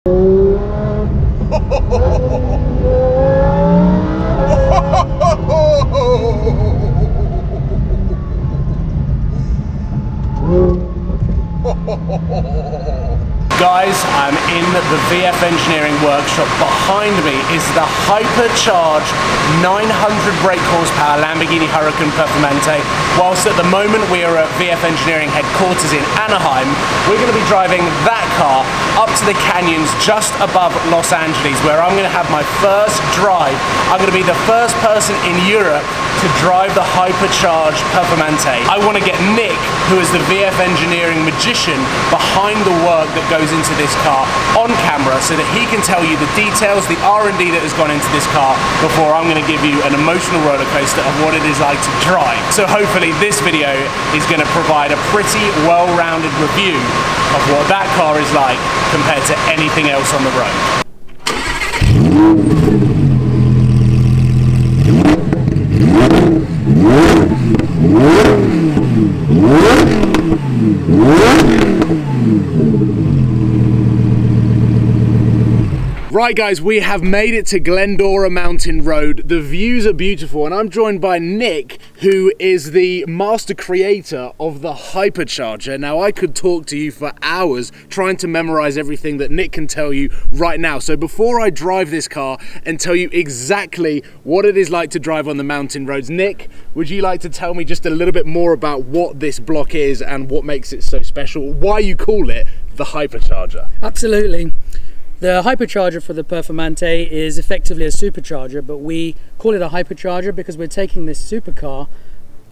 Guys, I'm in the VF Engineering workshop. Behind me is the Hypercharged 900 brake horsepower Lamborghini Huracan Performante. Whilst at the moment we are at VF Engineering headquarters in Anaheim, we're going to be driving that car up to the canyons just above Los Angeles, where I'm going to have my first drive. I'm going to be the first person in Europe to drive the Hypercharged Performante. I want to get Nick, who is the VF Engineering magician behind the work that goes into this car, on camera so that he can tell you the details, the R&D that has gone into this car before I'm going to give you an emotional roller coaster of what it is like to drive. So hopefully this video is going to provide a pretty well-rounded review of what that car is like compared to anything else on the road. Right guys, we have made it to Glendora Mountain Road. The views are beautiful and I'm joined by Nick, who is the master creator of the Hypercharger. Now I could talk to you for hours trying to memorize everything that Nick can tell you right now. So before I drive this car and tell you exactly what it is like to drive on the mountain roads, Nick, would you like to tell me just a little bit more about what this block is and what makes it so special, why you call it the Hypercharger? Absolutely. The Hypercharger for the Performante is effectively a supercharger, but we call it a Hypercharger because we're taking this supercar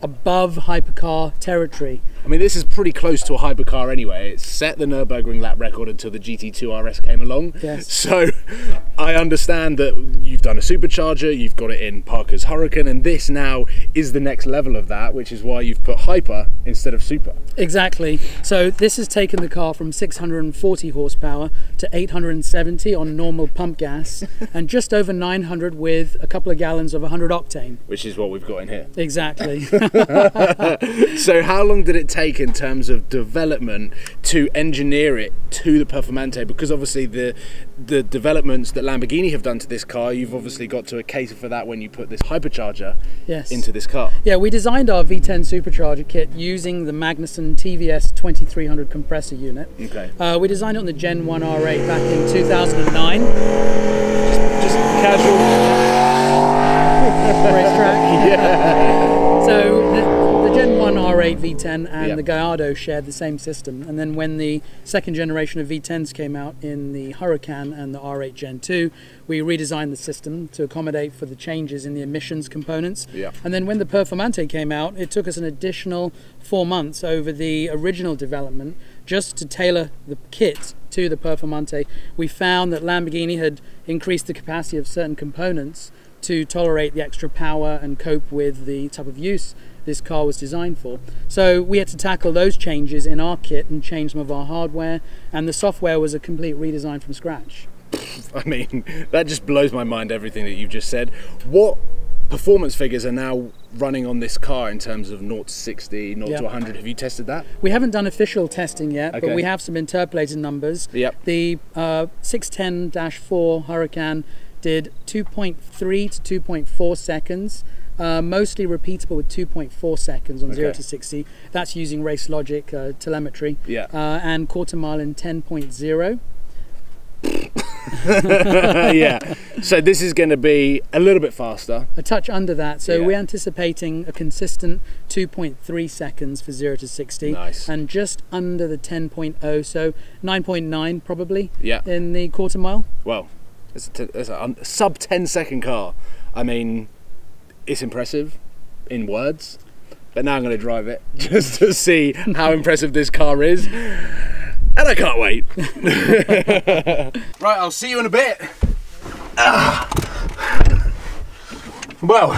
above hypercar territory. I mean, this is pretty close to a hypercar anyway. It set the Nürburgring lap record until the GT2 RS came along. Yes. So I understand that you've done a supercharger, you've got it in Parker's Huracan, and this now is the next level of that, which is why you've put hyper instead of super. Exactly. So this has taken the car from 640 horsepower to 870 on normal pump gas and just over 900 with a couple of gallons of 100 octane. Which is what we've got in here. Exactly. So how long did it take in terms of development to engineer it to the Performante? Because obviously the developments that Lamborghini have done to this car, you've obviously got to cater for that when you put this Hypercharger into this car. Yeah, we designed our V10 supercharger kit using the Magnuson TVS 2300 compressor unit. Okay. We designed it on the Gen 1 R8 back in 2009. Just casual racetrack. Yeah. So the Gen 1 R8 V10 and the Gallardo shared the same system, and then when the second generation of V10s came out in the Huracan and the R8 Gen 2, we redesigned the system to accommodate for the changes in the emissions components. And then when the Performante came out, it took us an additional 4 months over the original development just to tailor the kit to the Performante. We found that Lamborghini had increased the capacity of certain components to tolerate the extra power and cope with the type of use this car was designed for. So we had to tackle those changes in our kit and change some of our hardware, and the software was a complete redesign from scratch. I mean, that just blows my mind, everything that you've just said. What performance figures are now running on this car in terms of 0 to 60, 0 to 100? Have you tested that? We haven't done official testing yet, but we have some interpolated numbers. The 610-4 Huracan did 2.3 to 2.4 seconds, mostly repeatable with 2.4 seconds on 0 to 60. That's using race logic telemetry, and quarter mile in 10.0. Yeah, so this is going to be a little bit faster, a touch under that. So we're anticipating a consistent 2.3 seconds for 0 to 60. Nice. And just under the 10.0, so 9.9 probably in the quarter mile. Well, it's a sub 10-second car. I mean, it's impressive in words, but now I'm going to drive it just to see how impressive this car is, and I can't wait. Right, I'll see you in a bit. Well,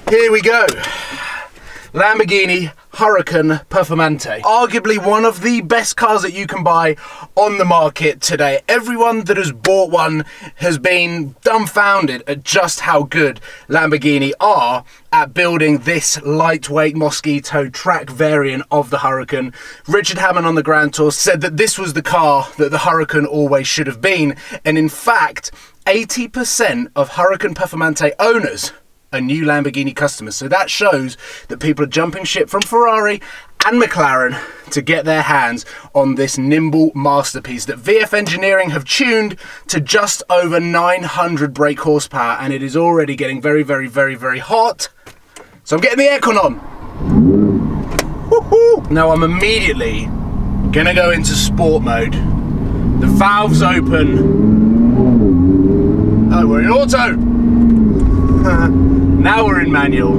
here we go. Lamborghini Huracan Performante. Arguably one of the best cars that you can buy on the market today. Everyone that has bought one has been dumbfounded at just how good Lamborghini are at building this lightweight Mosquito track variant of the Huracan. Richard Hammond on the Grand Tour said that this was the car that the Huracan always should have been, and in fact 80% of Huracan Performante owners are new Lamborghini customers. So that shows that people are jumping ship from Ferrari and McLaren to get their hands on this nimble masterpiece that VF Engineering have tuned to just over 900 brake horsepower, and it is already getting very, very, very, very hot. So I'm getting the aircon on. Woohoo! Now I'm immediately gonna go into sport mode. The valves open. Oh, we're in auto. Now we're in manual.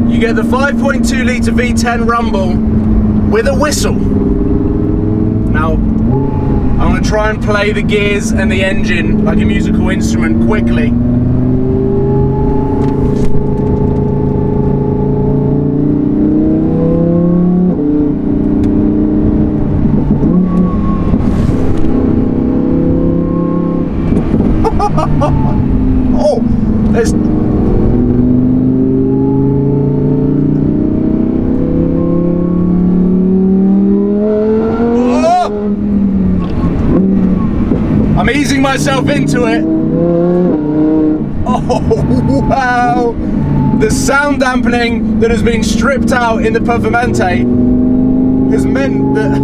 You get the 5.2 litre V10 rumble with a whistle. Now, I'm going to try and play the gears and the engine like a musical instrument quickly. Oh, there's... Oh! I'm easing myself into it. Oh, wow. The sound dampening that has been stripped out in the Performante has meant that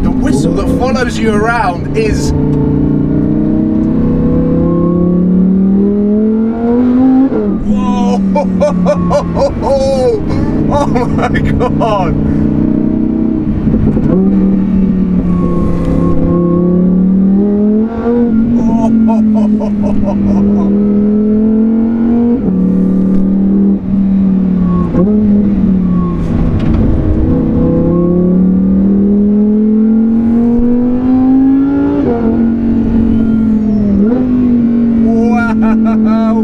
the whistle that follows you around is... Oh my god! Wow!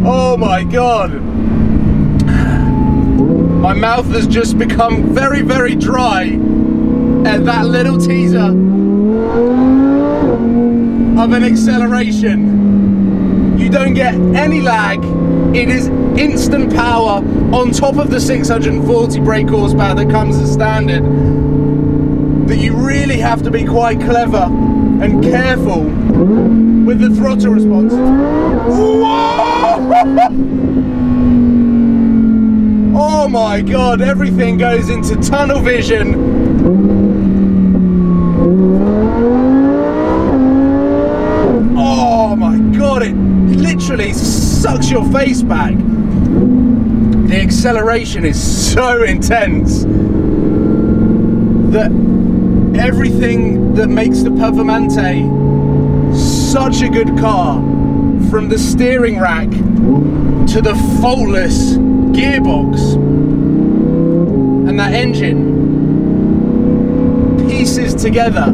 Oh my god! My mouth has just become very, very dry at that little teaser of an acceleration. You don't get any lag. It is instant power on top of the 640 brake horsepower that comes as standard. That you really have to be quite clever and careful with the throttle response. Oh my god, everything goes into tunnel vision. Oh my god, it literally sucks your face back. The acceleration is so intense that everything that makes the Performante such a good car, from the steering rack to the faultless gearbox and that engine, pieces together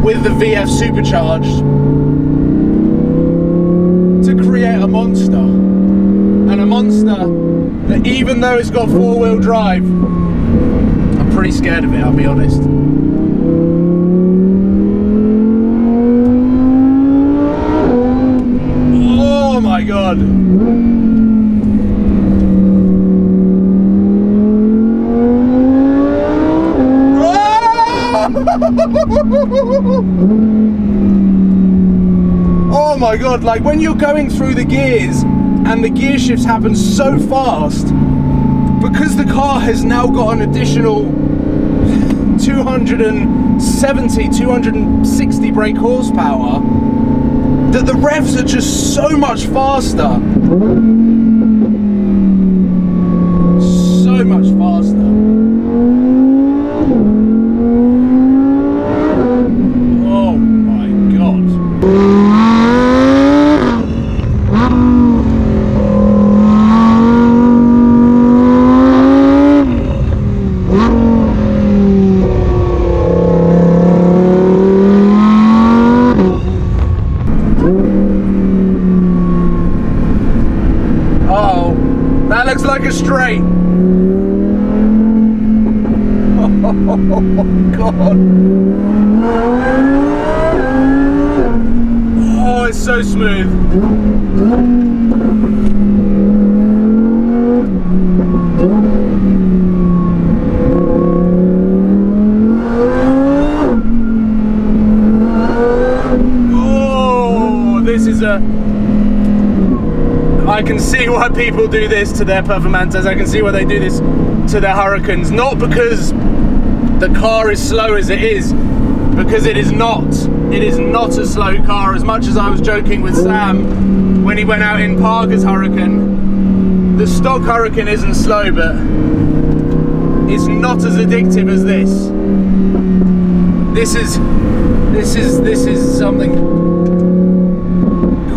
with the VF Supercharged to create a monster. And a monster that, even though it's got four-wheel drive, I'm pretty scared of it, I'll be honest. Oh my god. Oh my god, like when you're going through the gears and the gear shifts happen so fast, because the car has now got an additional 260 brake horsepower, that the revs are just so much faster. So much faster. Oh my god. God. Oh, it's so smooth. Oh, this is I can see why people do this to their Performantes. I can see why they do this to their Huracans. Not because the car is slow as it is, because it is not. It is not a slow car. As much as I was joking with Sam when he went out in Parker's Huracan, the stock Huracan isn't slow, but it's not as addictive as this. This is something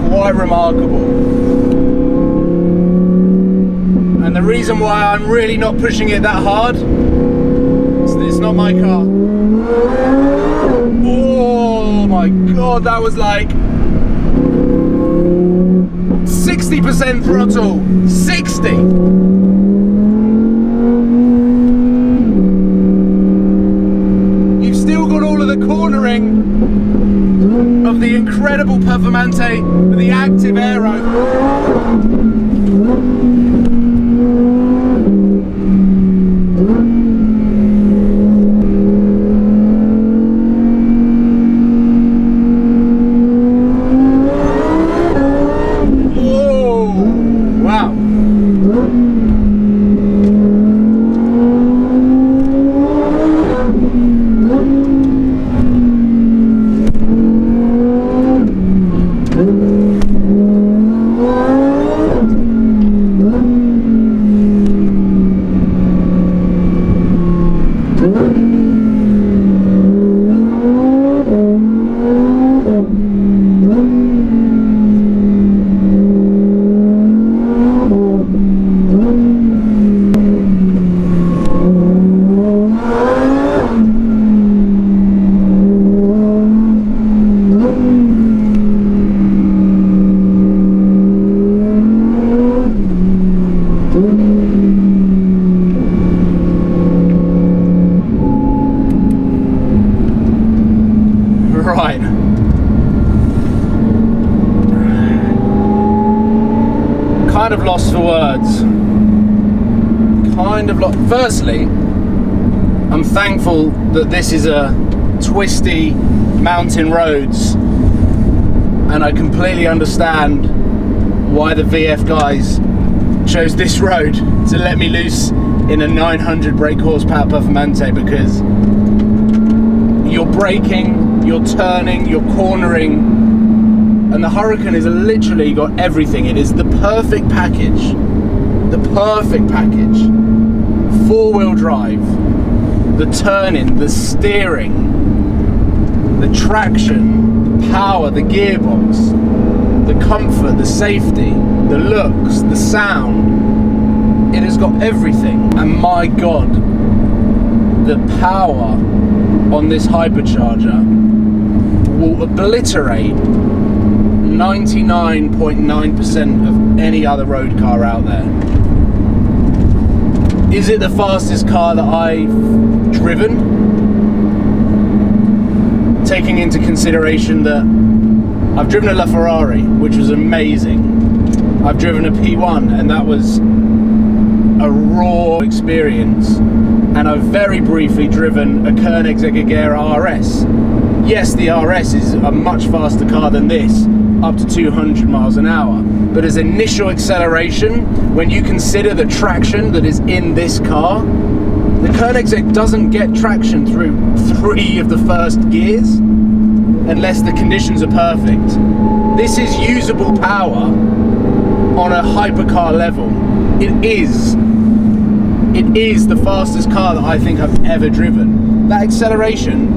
quite remarkable. And the reason why I'm really not pushing it that hard is that it's not my car. Oh my God, that was like 60% throttle, 60. You've still got all of the cornering of the incredible Performante with the active aero. Right. Kind of lost for words. Kind of lost. Firstly, I'm thankful that this is a twisty mountain roads, and I completely understand why the VF guys chose this road to let me loose in a 900 brake horsepower Performante, because you're braking, you're turning, you're cornering, and the Huracan is literally got everything. It is the perfect package. The perfect package. 4-wheel drive, the turning, the steering, the traction, the power, the gearbox, the comfort, the safety, the looks, the sound. It has got everything. And my God, the power on this Hypercharger will obliterate 99.9% of any other road car out there. Is it the fastest car that I've driven? Taking into consideration that I've driven a LaFerrari, which was amazing. I've driven a P1, and that was a raw experience. And I've very briefly driven a Koenigsegg Agera RS. Yes, the RS is a much faster car than this, up to 200 miles an hour. But as initial acceleration, when you consider the traction that is in this car, the Koenigsegg doesn't get traction through 3 of the first gears, unless the conditions are perfect. This is usable power on a hypercar level. It is the fastest car that I think I've ever driven. That acceleration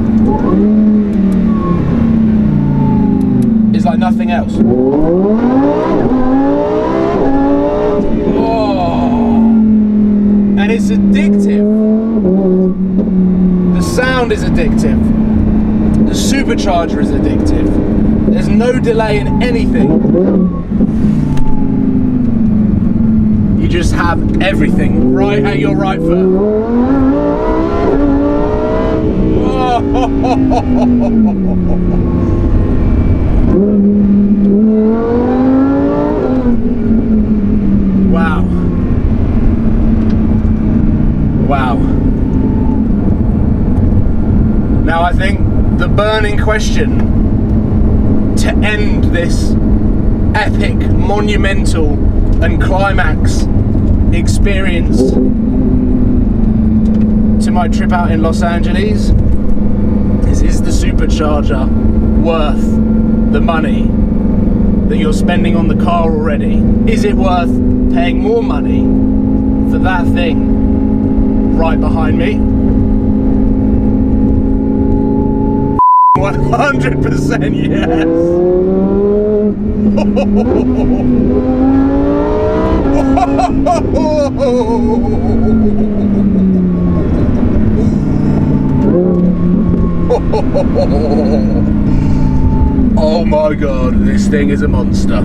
is like nothing else. Oh, and it's addictive. The sound is addictive. The supercharger is addictive. There's no delay in anything. You just have everything right at your right foot. Wow. Wow. Now I think the burning question to end this epic, monumental and climax experience to my trip out in Los Angeles is the supercharger worth the money that you're spending on the car already? Is it worth paying more money for that thing right behind me? 100% yes. Oh my god, this thing is a monster.